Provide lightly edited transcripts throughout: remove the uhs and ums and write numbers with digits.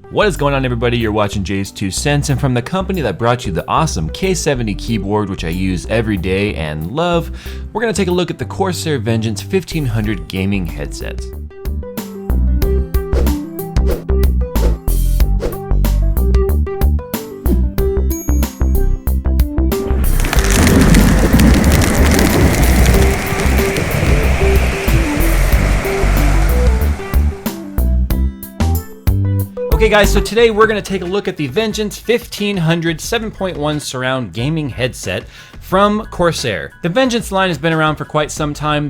What is going on, everybody? You're watching JayzTwoCents, and from the company that brought you the awesome K70 keyboard, which I use every day and love, we're going to take a look at the Corsair Vengeance 1500 gaming headset. Okay guys, so today we're going to take a look at the Vengeance 1500 7.1 surround gaming headset from Corsair. The Vengeance line has been around for quite some time.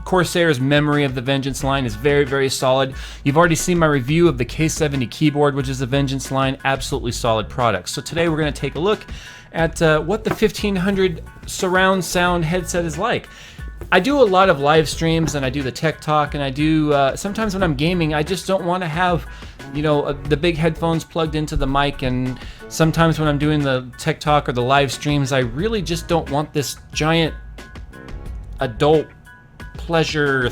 Corsair's memory of the Vengeance line is very, very solid. You've already seen my review of the K70 keyboard, which is the Vengeance line. Absolutely solid product. So today we're going to take a look at what the 1500 surround sound headset is like. I do a lot of live streams and I do the tech talk, and I do sometimes when I'm gaming I just don't want to have, you know, the big headphones plugged into the mic, and sometimes when I'm doing the tech talk or the live streams I really just don't want this giant adult pleasure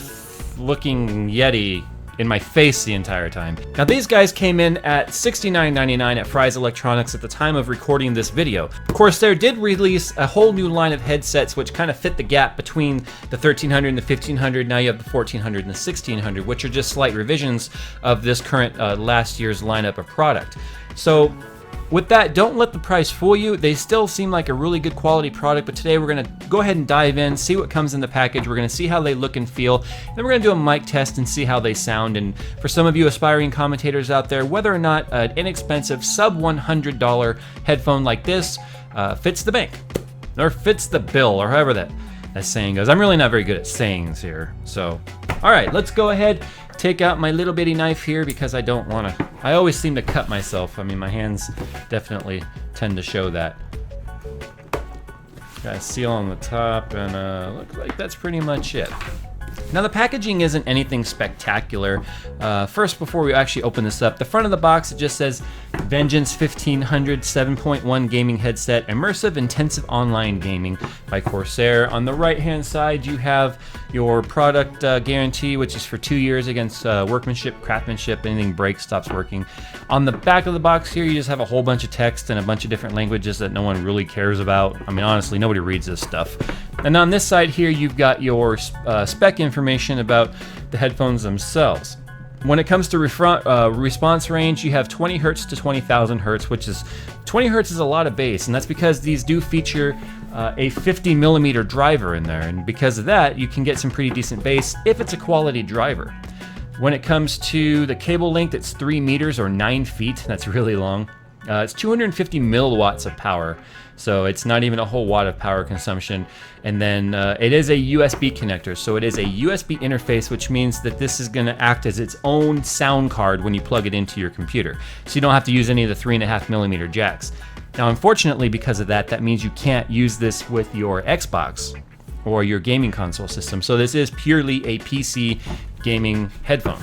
looking Yeti in my face the entire time. Now these guys came in at $69.99 at Fry's Electronics at the time of recording this video. Corsair did release a whole new line of headsets which kind of fit the gap between the 1300 and the 1500. Now you have the 1400 and the 1600, which are just slight revisions of this current last year's lineup of product. So with that, don't let the price fool you. They still seem like a really good quality product, but today we're gonna go ahead and dive in, see what comes in the package. We're gonna see how they look and feel, and then we're gonna do a mic test and see how they sound. And for some of you aspiring commentators out there, whether or not an inexpensive sub $100 headphone like this fits the bank, or fits the bill, or however that saying goes. I'm really not very good at sayings here. So, all right, let's go ahead, take out my little bitty knife here because I don't want to. I always seem to cut myself. I mean, my hands definitely tend to show that. Got a seal on the top, and looks like that's pretty much it. Now the packaging isn't anything spectacular. First, before we actually open this up, the front of the box, it just says Vengeance 1500 7.1 gaming headset, immersive intensive online gaming by Corsair. On the right hand side you have your product guarantee, which is for 2 years against workmanship, craftsmanship, anything breaks, stops working. On the back of the box here you just have a whole bunch of text and a bunch of different languages that no one really cares about. I mean, honestly, nobody reads this stuff. And on this side here you've got your spec information about the headphones themselves. When it comes to response range, you have 20 Hertz to 20,000 Hertz, which is 20 Hertz is a lot of bass, and that's because these do feature a 50 millimeter driver in there, and because of that you can get some pretty decent bass if it's a quality driver. When it comes to the cable length, it's 3 meters or 9 feet. That's really long. It's 250 milliwatts of power, so it's not even a whole watt of power consumption. And then it is a USB connector, so it is a USB interface, which means that this is going to act as its own sound card when you plug it into your computer. So you don't have to use any of the 3.5 millimeter jacks. Now, unfortunately, because of that, that means you can't use this with your Xbox or your gaming console system. So this is purely a PC gaming headphone.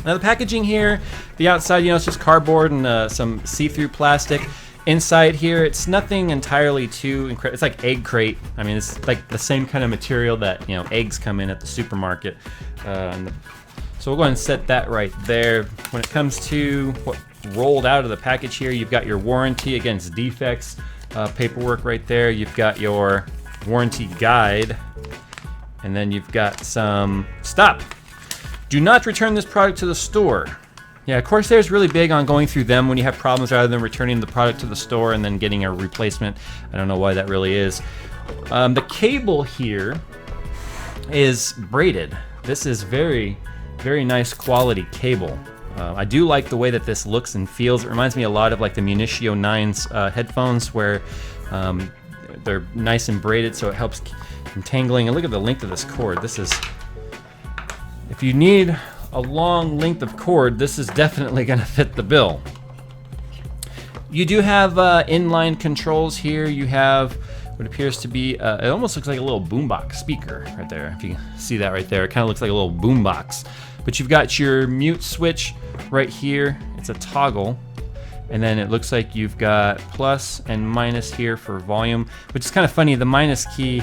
Now the packaging here, the outside, you know, it's just cardboard and some see-through plastic. Inside here, it's nothing entirely too incredible. It's like egg crate. I mean, it's like the same kind of material that, you know, eggs come in at the supermarket. So we'll go ahead and set that right there. When it comes to what rolled out of the package here, you've got your warranty against defects paperwork right there. You've got your warranty guide, and then you've got some do not return this product to the store. Yeah, Corsair is really big on going through them when you have problems rather than returning the product to the store and then getting a replacement. I don't know why that really is. The cable here is braided. This is very, very nice quality cable. I do like the way that this looks and feels. It reminds me a lot of like the Munitio 9's headphones, where they're nice and braided, so it helps from tangling. And look at the length of this cord. This is, if you need a long length of cord, this is definitely going to fit the bill. You do have inline controls here. You have what appears to be, it almost looks like a little boombox speaker right there. If you can see that right there, it kind of looks like a little boombox. But you've got your mute switch right here. It's a toggle. And then it looks like you've got plus and minus here for volume, which is kind of funny. The minus key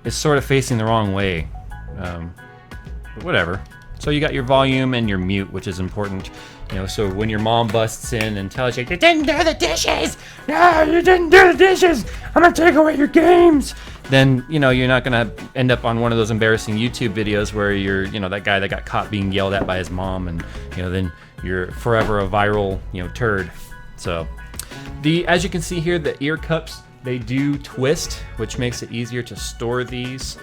is sort of facing the wrong way, but whatever. So you got your volume and your mute, which is important. You know, so when your mom busts in and tells you, "You didn't do the dishes! No, you didn't do the dishes! I'm gonna take away your games!" Then, you know, you're not gonna end up on one of those embarrassing YouTube videos where you're, you know, that guy that got caught being yelled at by his mom, and, you know, then you're forever a viral, you know, turd. So, as you can see here, the ear cups, they do twist, which makes it easier to store these.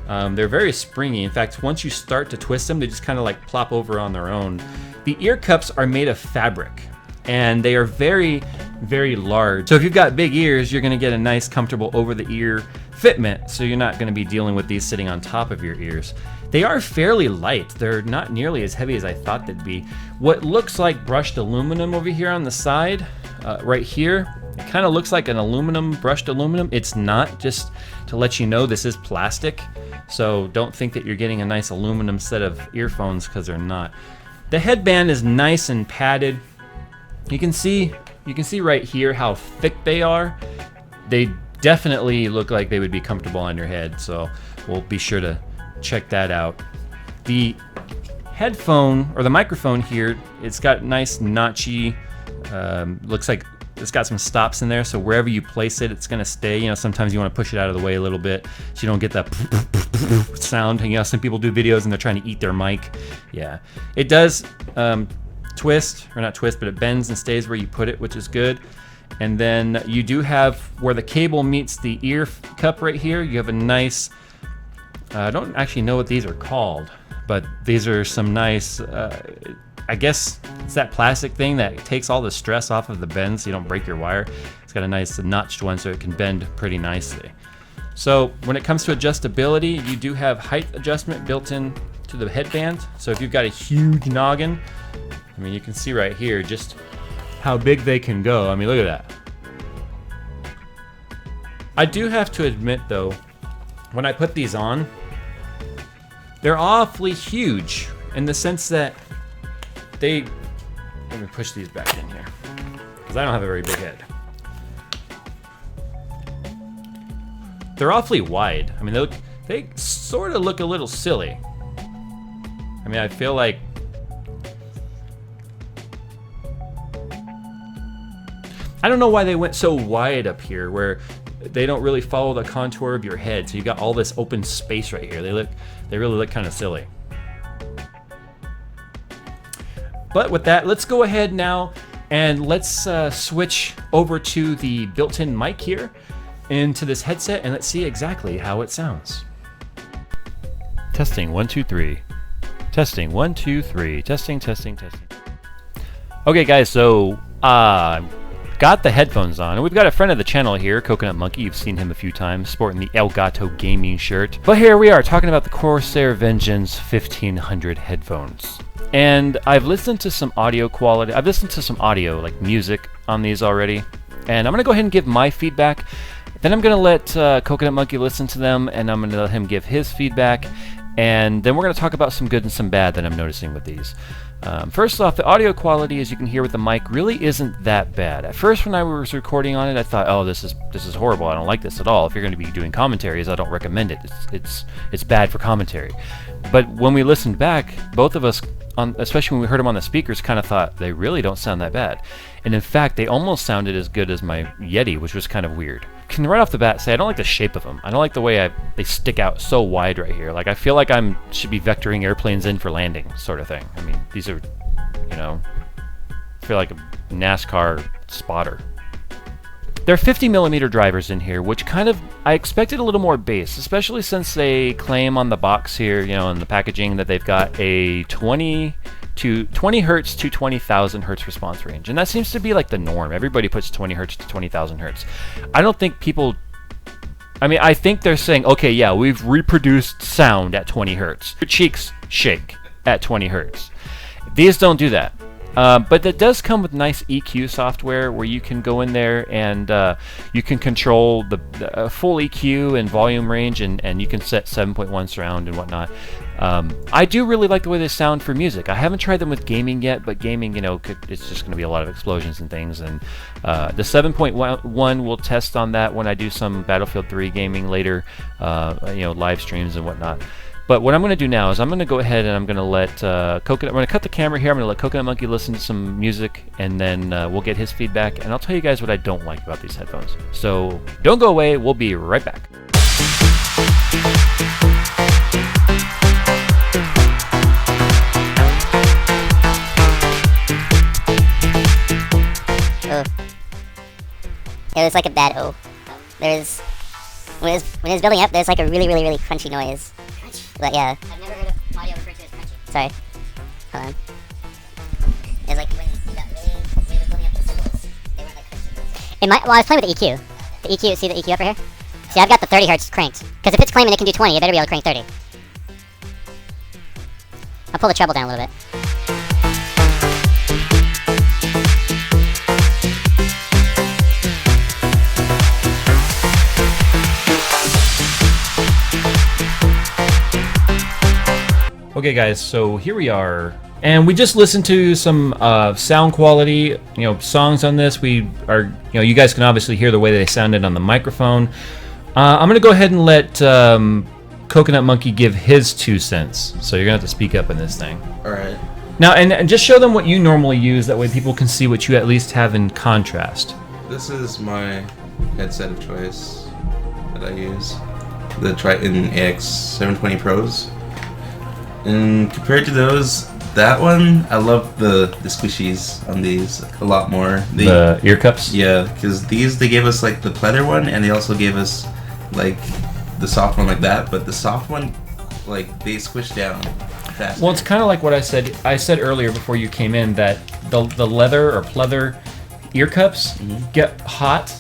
They're very springy. In fact, once you start to twist them, they just kind of like plop over on their own. The ear cups are made of fabric, and they are very, very large. So if you've got big ears, you're gonna get a nice, comfortable over-the-ear fitment, so you're not gonna be dealing with these sitting on top of your ears. They are fairly light. They're not nearly as heavy as I thought they'd be. What looks like brushed aluminum over here on the side, right here, it kind of looks like an aluminum, brushed aluminum. It's not, just to let you know, this is plastic. So don't think that you're getting a nice aluminum set of earphones, because they're not. The headband is nice and padded. You can see right here how thick they are. They definitely look like they would be comfortable on your head, so we'll be sure to check that out. The headphone, or the microphone here, it's got nice notchy, looks like it's got some stops in there, so wherever you place it, it's gonna stay. You know, sometimes you want to push it out of the way a little bit so you don't get that sound. You know, some people do videos and they're trying to eat their mic. Yeah, it does twist, or not twist, but it bends and stays where you put it, which is good. And then you do have where the cable meets the ear cup right here. You have a nice, I don't actually know what these are called, but these are some nice, I guess it's that plastic thing that takes all the stress off of the bend so you don't break your wire. It's got a nice notched one so it can bend pretty nicely. So when it comes to adjustability, you do have height adjustment built in to the headband. So if you've got a huge noggin, I mean, you can see right here just how big they can go. I mean, look at that. I do have to admit though, when I put these on, they're awfully huge in the sense that let me push these back in here, because I don't have a very big head. They're awfully wide. I mean, they sort of look a little silly. I mean, I feel like I don't know why they went so wide up here, where they don't really follow the contour of your head. So you got all this open space right here. They really look kind of silly. But with that, let's go ahead now and let's switch over to the built-in mic here into this headset, and let's see exactly how it sounds. Testing 1 2 3. Testing 1 2 3. Testing. Okay, guys, so got the headphones on, and we've got a friend of the channel here, Coconut Monkey. You've seen him a few times sporting the Elgato gaming shirt. But here we are talking about the Corsair Vengeance 1500 headphones. And I've listened to some audio quality. I've listened to some audio, like music, on these already. And I'm going to go ahead and give my feedback. Then I'm going to let Coconut Monkey listen to them, and I'm going to let him give his feedback. And then we're going to talk about some good and some bad that I'm noticing with these. First off, the audio quality, as you can hear with the mic, really isn't that bad. At first, when I was recording on it, I thought, oh, this is horrible. I don't like this at all. If you're going to be doing commentaries, I don't recommend it. It's bad for commentary. But when we listened back, both of us, especially when we heard them on the speakers, kind of thought they really don't sound that bad. And in fact, they almost sounded as good as my Yeti, which was kind of weird. Can right off the bat say I don't like the shape of them. I don't like the way they stick out so wide right here. Like, I feel like should be vectoring airplanes in for landing, sort of thing. I mean, these are, you know, I feel like a NASCAR spotter. There are 50mm drivers in here, which I expected a little more bass, especially since they claim on the box here, you know, in the packaging, that they've got a 20 hertz to 20,000 hertz response range. And that seems to be like the norm. Everybody puts 20 hertz to 20,000 hertz. I don't think people, I mean, I think they're saying, okay, yeah, we've reproduced sound at 20 hertz. Your cheeks shake at 20 hertz. These don't do that. But that does come with nice EQ software where you can go in there and you can control the full EQ and volume range, and you can set 7.1 surround and whatnot. I do really like the way they sound for music. I haven't tried them with gaming yet, but gaming, you know, it's just going to be a lot of explosions and things. And the 7.1 will test on that when I do some Battlefield 3 gaming later, you know, live streams and whatnot. But what I'm going to do now is I'm going to go ahead and I'm going to let Coconut. I'm going to cut the camera here. I'm going to let Coconut Monkey listen to some music, and then we'll get his feedback. And I'll tell you guys what I don't like about these headphones. So don't go away. We'll be right back. It was like a bad O. There's when it was building up, there's like a really crunchy noise. Crunchy? But yeah. I've never heard of audio referred to as crunchy. Sorry. Hold on. It's like when you got really building up the signals, they weren't like crunchy. Well, I was playing with the EQ. The EQ, see the EQ upper here? See, I've got the 30 hertz cranked. Because if it's claiming it can do 20, it better be able to crank 30. I'll pull the treble down a little bit. Okay guys, so here we are, and we just listened to some sound quality, songs on this. We are, you guys can obviously hear the way they sounded on the microphone. I'm gonna go ahead and let Coconut Monkey give his 2 cents. So you're gonna have to speak up in this thing. All right. Now, and just show them what you normally use. That way people can see what you at least have in contrast. This is my headset of choice that I use, the Triton AX720 Pros. And compared to those, that one, I love the squishies on these a lot more. The ear cups? Yeah, because these, they gave us like the pleather one, and they also gave us like the soft one like that, but the soft one, like, they squish down faster. Well, it's kind of like what I said earlier before you came in, that the leather or pleather ear cups get hot,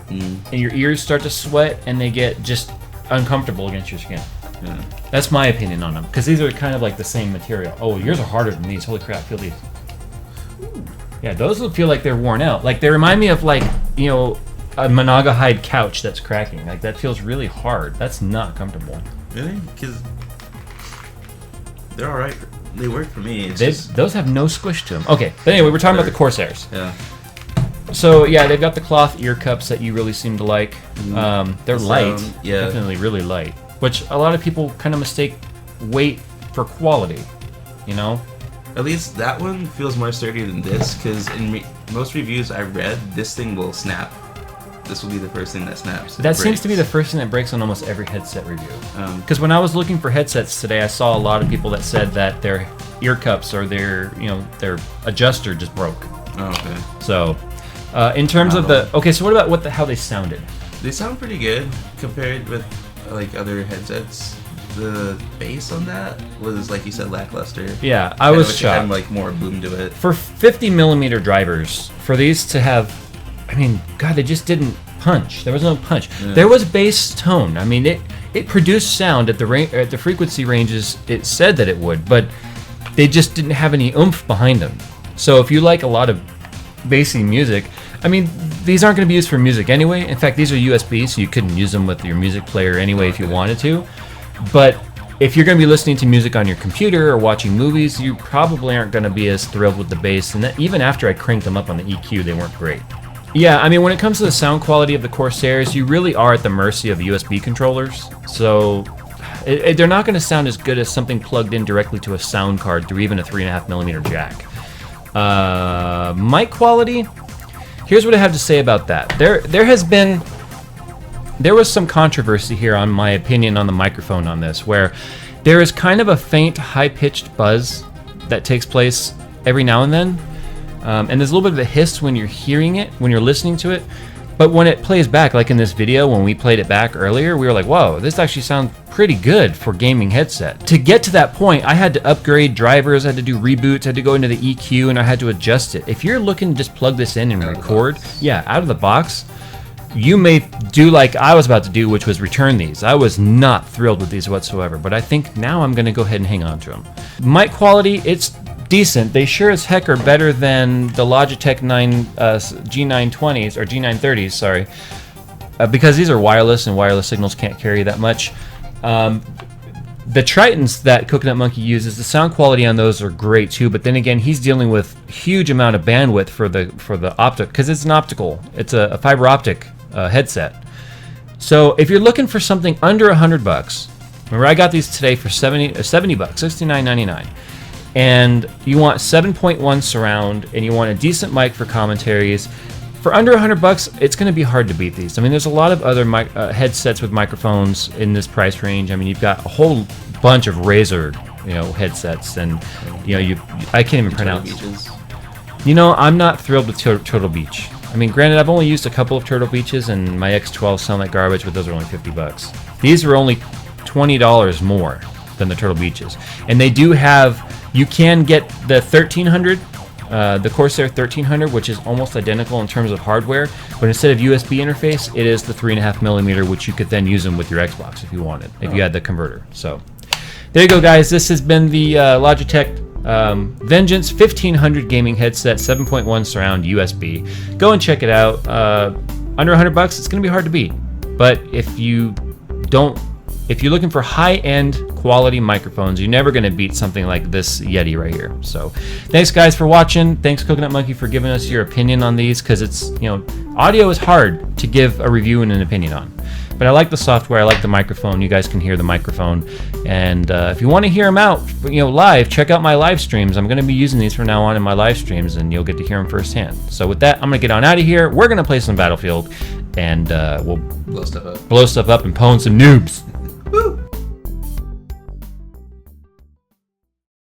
and your ears start to sweat, and they get just uncomfortable against your skin. Yeah. That's my opinion on them, because these are kind of like the same material. Oh, yours are harder than these. Holy crap, feel these. Yeah, those will feel like they're worn out. Like, they remind me of, like, a Monaga hide couch that's cracking. Like, that feels really hard. That's not comfortable. Really? Because they're alright. They work for me. Those have no squish to them. Okay, but anyway, we're talking about the Corsairs. Yeah. So, yeah, they've got the cloth ear cups that you really seem to like. They're light. Yeah. Definitely really light. Which a lot of people kind of mistake weight for quality, At least that one feels more sturdy than this, because in most reviews I read, this thing will snap. This will be the first thing that snaps. That seems to be the first thing that breaks on almost every headset review. Because when I was looking for headsets today, I saw a lot of people that said that their ear cups or their adjuster just broke. Oh, okay. So, in terms of so what about how they sounded? They sound pretty good compared with like other headsets. The bass on that was, like you said, lackluster. Yeah, I was shocked. Had like more boom to it. For 50mm drivers, for these to have, God, they just didn't punch. There was no punch. Yeah. There was bass tone. It produced sound at the frequency ranges it said that it would, but they just didn't have any oomph behind them. So if you like a lot of bassy music, these aren't going to be used for music anyway. In fact, these are USB, so you couldn't use them with your music player anyway if you wanted to. But if you're going to be listening to music on your computer or watching movies, you probably aren't going to be as thrilled with the bass. And that, even after I cranked them up on the EQ, they weren't great. Yeah, when it comes to the sound quality of the Corsairs, you really are at the mercy of USB controllers. So they're not going to sound as good as something plugged in directly to a sound card through even a 3.5mm jack. Mic quality, here's what I have to say about that. There was some controversy here on my opinion on the microphone on this, where there is kind of a faint, high-pitched buzz that takes place every now and then. And there's a little bit of a hiss when you're hearing it, when you're listening to it. But when it plays back, like in this video, when we played it back earlier, we were like, whoa, this actually sounds pretty good for gaming headset. To get to that point, I had to upgrade drivers, I had to do reboots, I had to go into the EQ, and I had to adjust it. If you're looking to just plug this in and record, out of the box, you may do like I was about to do, which was return these. I was not thrilled with these whatsoever, but I think now I'm going to go ahead and hang on to them. Mic quality, it's decent. They sure as heck are better than the Logitech G920s or G930s, sorry, because these are wireless and wireless signals can't carry that much. The Tritons that Coconut Monkey uses, the sound quality on those are great too, but then again, he's dealing with huge amount of bandwidth for the optic, because it's a fiber optic headset. So if you're looking for something under $100 Remember, I got these today for 70 bucks, $69.99. And you want 7.1 surround, and you want a decent mic for commentaries. For under 100 bucks, it's going to be hard to beat these. I mean, there's a lot of other headsets with microphones in this price range. I mean, you've got a whole bunch of Razer, headsets, and I can't even pronounce. Beaches. I'm not thrilled with Turtle Beach. I mean, granted, I've only used a couple of Turtle Beaches, and my X12 sound like garbage, but those are only 50 bucks. These are only $20 more than the Turtle Beaches, and they do have. You can get the 1300. The Corsair 1300, which is almost identical in terms of hardware, but instead of USB interface, it is the 3.5mm, which you could then use them with your Xbox if you wanted, if you had the converter. So there you go, guys. This has been the Logitech Vengeance 1500 gaming headset, 7.1 surround USB. Go and check it out. Under 100 bucks, it's going to be hard to beat. But if you're looking for high-end quality microphones, you're never going to beat something like this Yeti right here. So thanks, guys, for watching. Thanks, Coconut Monkey, for giving us your opinion on these, because it's, audio is hard to give a review and an opinion on. But I like the software. I like the microphone. You guys can hear the microphone. And if you want to hear them out, live, check out my live streams. I'm going to be using these from now on in my live streams, and you'll get to hear them firsthand. So with that, I'm going to get on out of here. We're going to play some Battlefield, and we'll Blow stuff up. Blow stuff up and pwn some noobs.